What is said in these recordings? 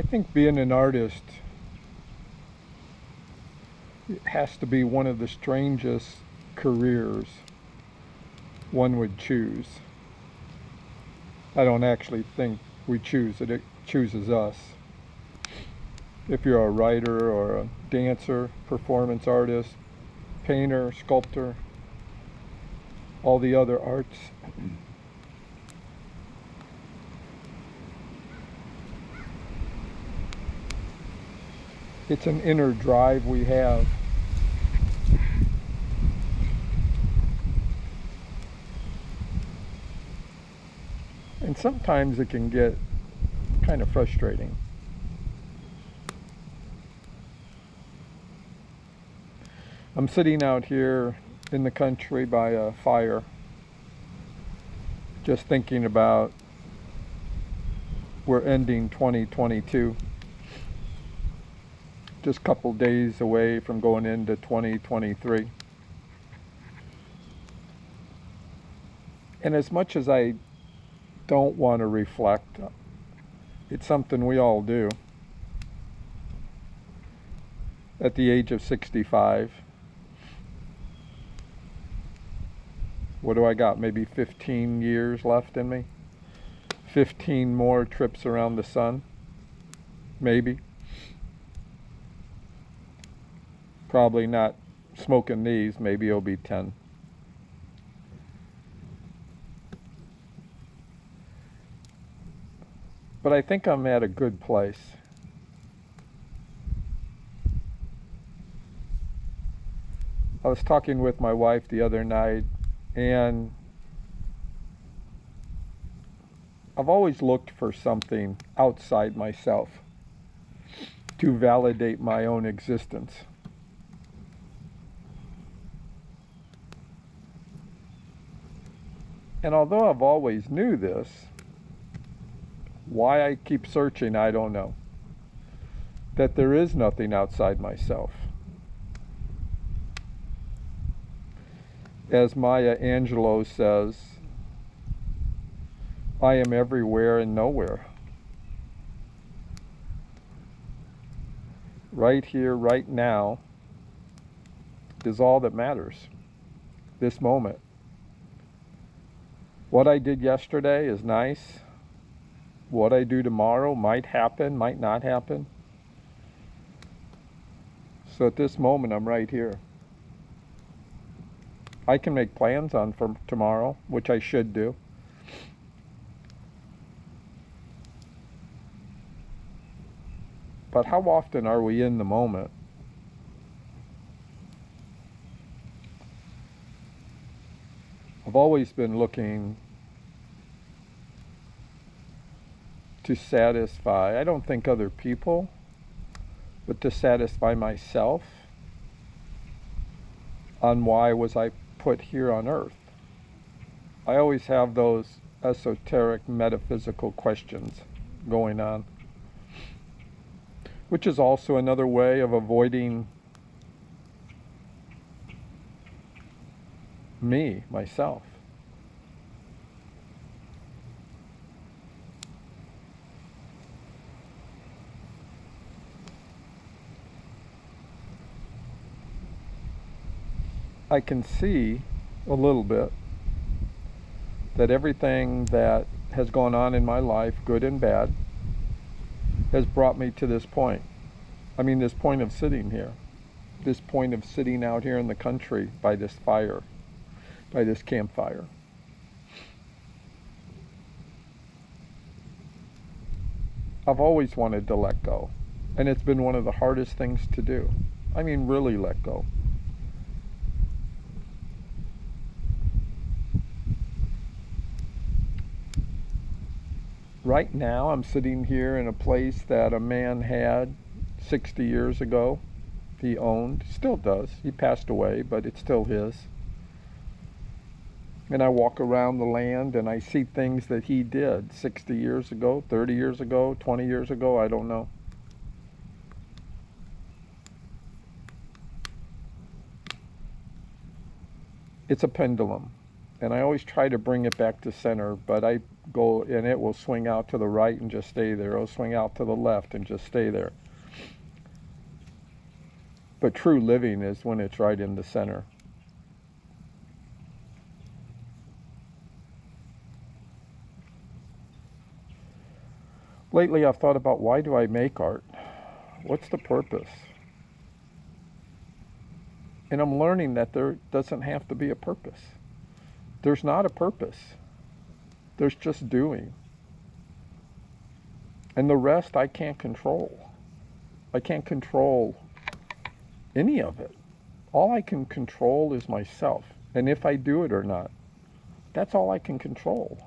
I think being an artist has to be one of the strangest careers one would choose. I don't actually think we choose it, it chooses us. If you're a writer or a dancer, performance artist, painter, sculptor, all the other arts, it's an inner drive we have. And sometimes it can get kind of frustrating. I'm sitting out here in the country by a fire, just thinking about we're ending 2022, just a couple days away from going into 2023. And as much as I don't want to reflect, it's something we all do. At the age of 65, what do I got? Maybe 15 years left in me? 15 more trips around the sun? Maybe. Probably not smoking these, maybe it'll be 10. But I think I'm at a good place. I was talking with my wife the other night, and I've always looked for something outside myself to validate my own existence. And although I've always knew this, why I keep searching, I don't know. That there is nothing outside myself. As Maya Angelou says, I am everywhere and nowhere. Right here, right now, is all that matters. This moment. What I did yesterday is nice. What I do tomorrow might happen, might not happen. So at this moment, I'm right here. I can make plans on for tomorrow, which I should do. But how often are we in the moment? I've always been looking to satisfy, I don't think other people, but to satisfy myself on why was I put here on earth. I always have those esoteric metaphysical questions going on, which is also another way of avoiding me, myself. I can see a little bit that everything that has gone on in my life, good and bad, has brought me to this point. I mean, this point of sitting here, this point of sitting out here in the country by this fire, by this campfire. I've always wanted to let go, and it's been one of the hardest things to do. I mean, really let go. Right now, I'm sitting here in a place that a man had 60 years ago. He owned, still does. He passed away, but it's still his. And I walk around the land and I see things that he did 60 years ago, 30 years ago, 20 years ago, I don't know. It's a pendulum. and I always try to bring it back to center, but I go and it will swing out to the right and just stay there. It'll swing out to the left and just stay there. But true living is when it's right in the center. Lately I've thought about, why do I make art? What's the purpose? And I'm learning that there doesn't have to be a purpose. There's not a purpose. There's just doing. And the rest I can't control. I can't control any of it. All I can control is myself. And if I do it or not, that's all I can control.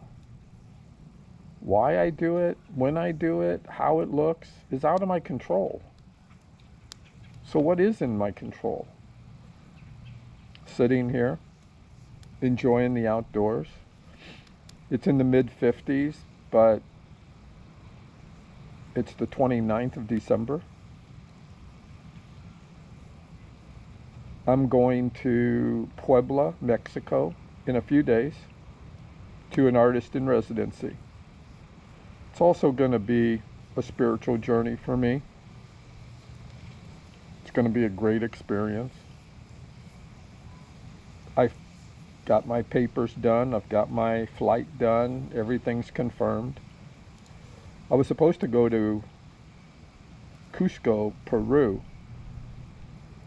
Why I do it, when I do it, how it looks, is out of my control. So what is in my control? Sitting here, enjoying the outdoors. It's in the mid-50s, but it's the 29th of December. I'm going to Puebla, Mexico in a few days to an artist in residency. It's also going to be a spiritual journey for me. It's going to be a great experience. I've got my papers done. I've got my flight done. Everything's confirmed. I was supposed to go to Cusco, Peru,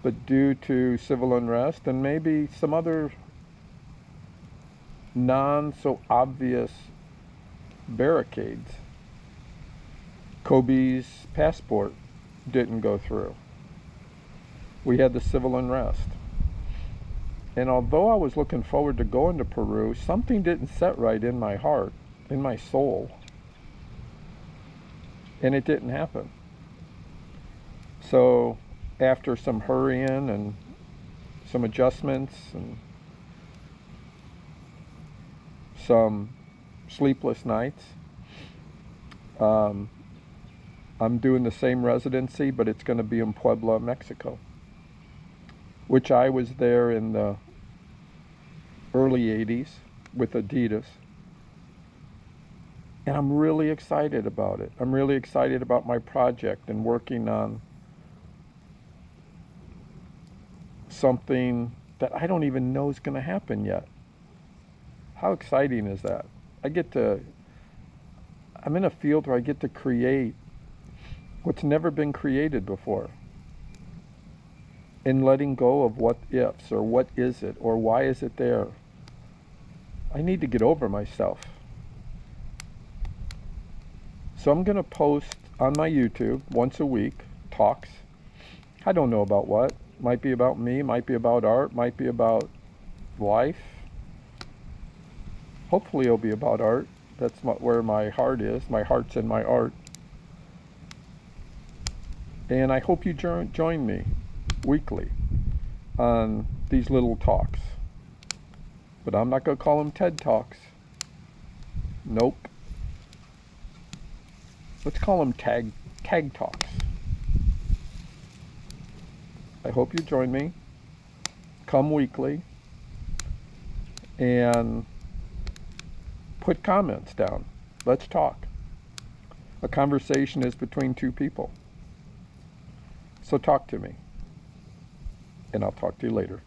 but due to civil unrest and maybe some other non-so-obvious barricades, Kobe's passport didn't go through. We had the civil unrest. And although I was looking forward to going to Peru, something didn't set right in my heart, in my soul. And it didn't happen. So after some hurrying and some adjustments and some sleepless nights, I'm doing the same residency, but it's going to be in Puebla, Mexico, which I was there in the early 80s with Adidas. And I'm really excited about it. I'm really excited about my project and working on something that I don't even know is going to happen yet. How exciting is that? I'm in a field where I get to create what's never been created before. And letting go of what ifs, or what is it, or why is it there. I need to get over myself. So I'm going to post on my YouTube once a week, talks. I don't know about what. Might be about me, might be about art, might be about life. Hopefully it'll be about art. That's where my heart is. My heart's in my art. And I hope you join me weekly on these little talks. But I'm not going to call them TED Talks. Nope. Let's call them Tag Talks. I hope you join me. Come weekly and put comments down. Let's talk. A conversation is between two people. So talk to me, and I'll talk to you later.